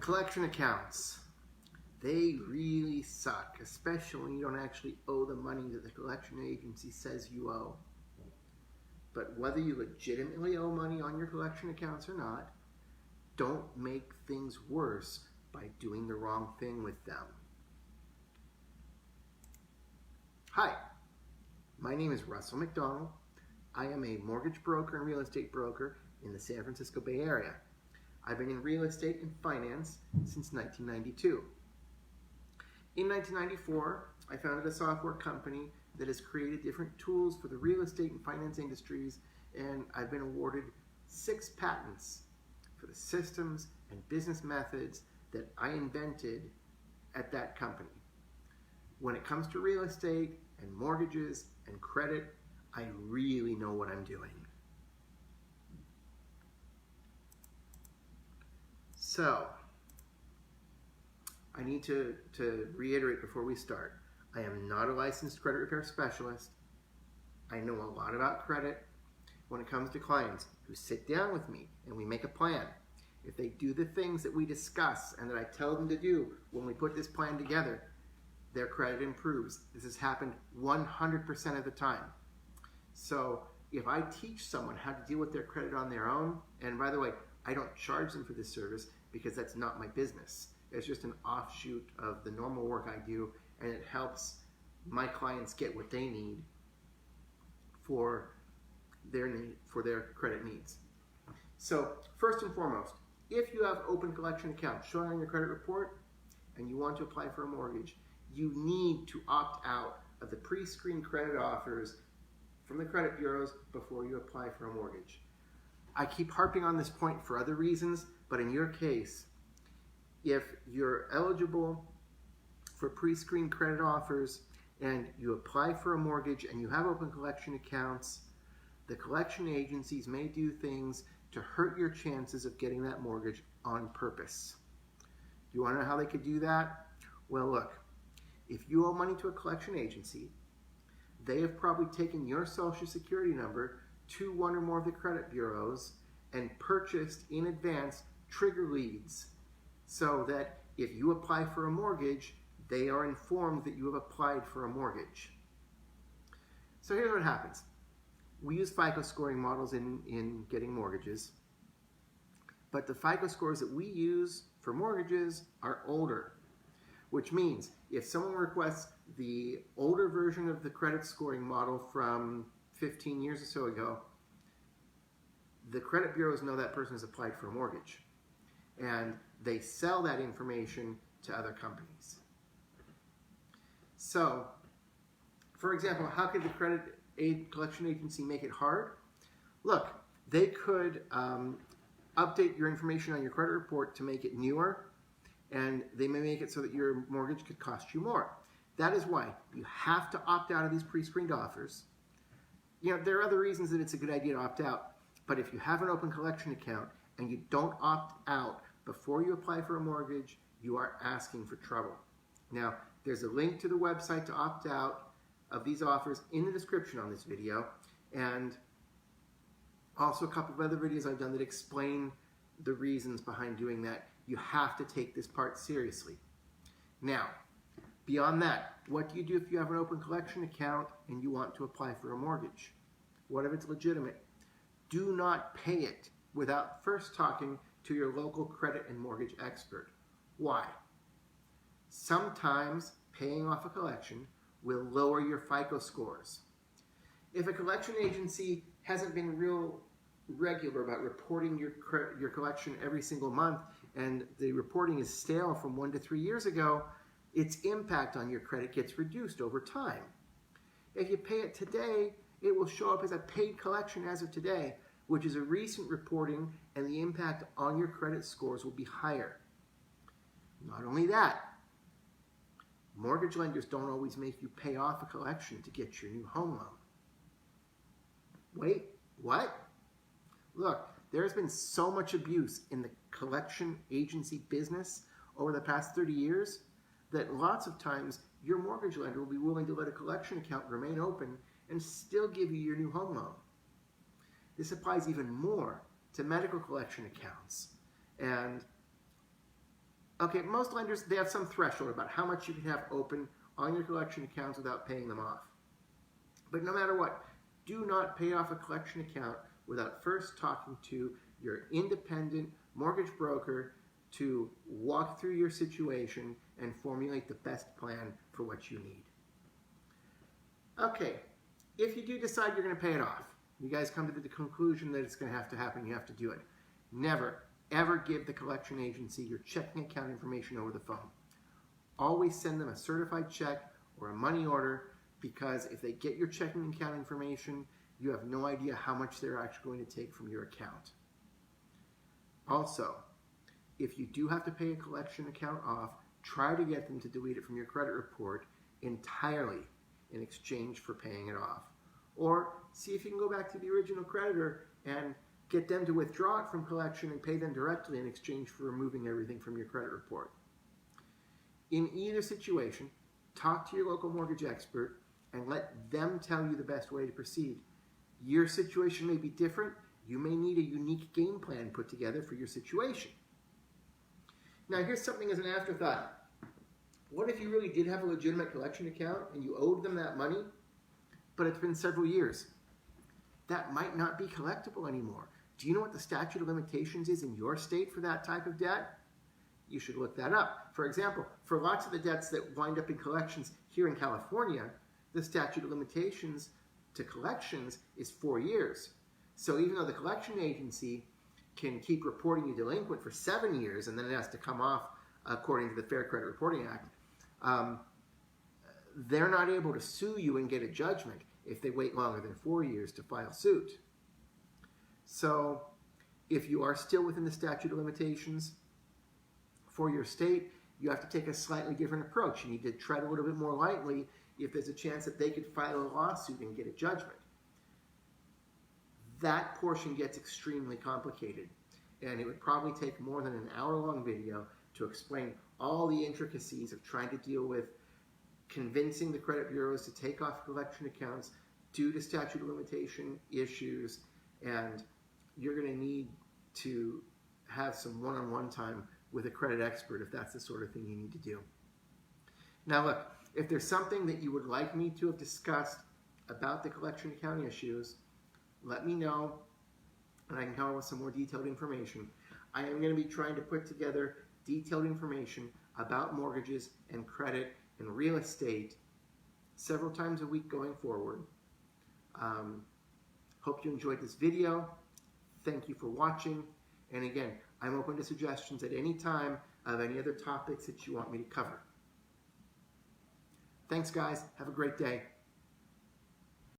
Collection accounts, they really suck, especially when you don't actually owe the money that the collection agency says you owe. But whether you legitimately owe money on your collection accounts or not, don't make things worse by doing the wrong thing with them. Hi, my name is Russell McDonald. I am a mortgage broker and real estate broker in the San Francisco Bay Area. I've been in real estate and finance since 1992. In 1994, I founded a software company that has created different tools for the real estate and finance industries, and I've been awarded 6 patents for the systems and business methods that I invented at that company. When it comes to real estate and mortgages and credit, I really know what I'm doing. So, I need to reiterate before we start. I am not a licensed credit repair specialist. I know a lot about credit when it comes to clients who sit down with me and we make a plan. If they do the things that we discuss and that I tell them to do when we put this plan together, their credit improves. This has happened 100% of the time. So if I teach someone how to deal with their credit on their own, and by the way, I don't charge them for this service because that's not my business. It's just an offshoot of the normal work I do, and it helps my clients get what they need for their credit needs. So first and foremost, if you have open collection accounts showing on your credit report and you want to apply for a mortgage, you need to opt out of the pre-screened credit offers from the credit bureaus before you apply for a mortgage. I keep harping on this point for other reasons, but in your case, if you're eligible for pre-screened credit offers and you apply for a mortgage and you have open collection accounts, the collection agencies may do things to hurt your chances of getting that mortgage on purpose. Do you want to know how they could do that? Well, look, if you owe money to a collection agency, they have probably taken your social security number to one or more of the credit bureaus and purchased in advance trigger leads so that if you apply for a mortgage, they are informed that you have applied for a mortgage. So here's what happens. We use FICO scoring models in getting mortgages, but the FICO scores that we use for mortgages are older, which means if someone requests the older version of the credit scoring model from 15 years or so ago, the credit bureaus know that person has applied for a mortgage, and they sell that information to other companies. So, for example, how could the credit collection agency make it hard? Look, they could update your information on your credit report to make it newer, and they may make it so that your mortgage could cost you more. That is why you have to opt out of these pre-screened offers. You know, there are other reasons that it's a good idea to opt out, but if you have an open collection account and you don't opt out before you apply for a mortgage, you are asking for trouble. Now, there's a link to the website to opt out of these offers in the description on this video, and also a couple of other videos I've done that explain the reasons behind doing that. You have to take this part seriously. Now, beyond that, what do you do if you have an open collection account and you want to apply for a mortgage? What if it's legitimate? Do not pay it without first talking to your local credit and mortgage expert. Why? Sometimes paying off a collection will lower your FICO scores. If a collection agency hasn't been real regular about reporting your collection every single month, and the reporting is stale from 1 to 3 years ago, its impact on your credit gets reduced over time. If you pay it today, it will show up as a paid collection as of today, which is a recent reporting, and the impact on your credit scores will be higher. Not only that, mortgage lenders don't always make you pay off a collection to get your new home loan. Wait, what? Look, there's been so much abuse in the collection agency business over the past 30 years that lots of times your mortgage lender will be willing to let a collection account remain open and still give you your new home loan. This applies even more to medical collection accounts. And Okay, most lenders, they have some threshold about how much you can have open on your collection accounts without paying them off. But no matter what, do not pay off a collection account without first talking to your independent mortgage broker to walk through your situation and formulate the best plan for what you need. Okay, if you do decide you're going to pay it off, you guys come to the conclusion that it's going to happen, you have to do it. Never, ever give the collection agency your checking account information over the phone. Always send them a certified check or a money order, because if they get your checking account information, you have no idea how much they're actually going to take from your account. Also, if you do have to pay a collection account off, try to get them to delete it from your credit report entirely in exchange for paying it off. Or see if you can go back to the original creditor and get them to withdraw it from collection and pay them directly in exchange for removing everything from your credit report. In either situation, talk to your local mortgage expert and let them tell you the best way to proceed. Your situation may be different. You may need a unique game plan put together for your situation. Now, here's something as an afterthought. What if you really did have a legitimate collection account and you owed them that money, but it's been several years? That might not be collectible anymore. Do you know what the statute of limitations is in your state for that type of debt? You should look that up. For example, for lots of the debts that wind up in collections here in California, the statute of limitations to collections is 4 years. So even though the collection agency can keep reporting you delinquent for 7 years and then it has to come off according to the Fair Credit Reporting Act, they're not able to sue you and get a judgment if they wait longer than 4 years to file suit. So if you are still within the statute of limitations for your state, you have to take a slightly different approach. You need to tread a little bit more lightly if there's a chance that they could file a lawsuit and get a judgment. That portion gets extremely complicated, and it would probably take more than an hour-long video to explain all the intricacies of trying to deal with convincing the credit bureaus to take off collection accounts due to statute of limitation issues, and you're going to need to have some one-on-one time with a credit expert if that's the sort of thing you need to do. Now look, if there's something that you would like me to have discussed about the collection account issues, let me know and I can come up with some more detailed information. I am going to be trying to put together detailed information about mortgages and credit and real estate several times a week going forward. Hope you enjoyed this video. Thank you for watching. And again, I'm open to suggestions at any time of any other topics that you want me to cover. Thanks, guys. Have a great day.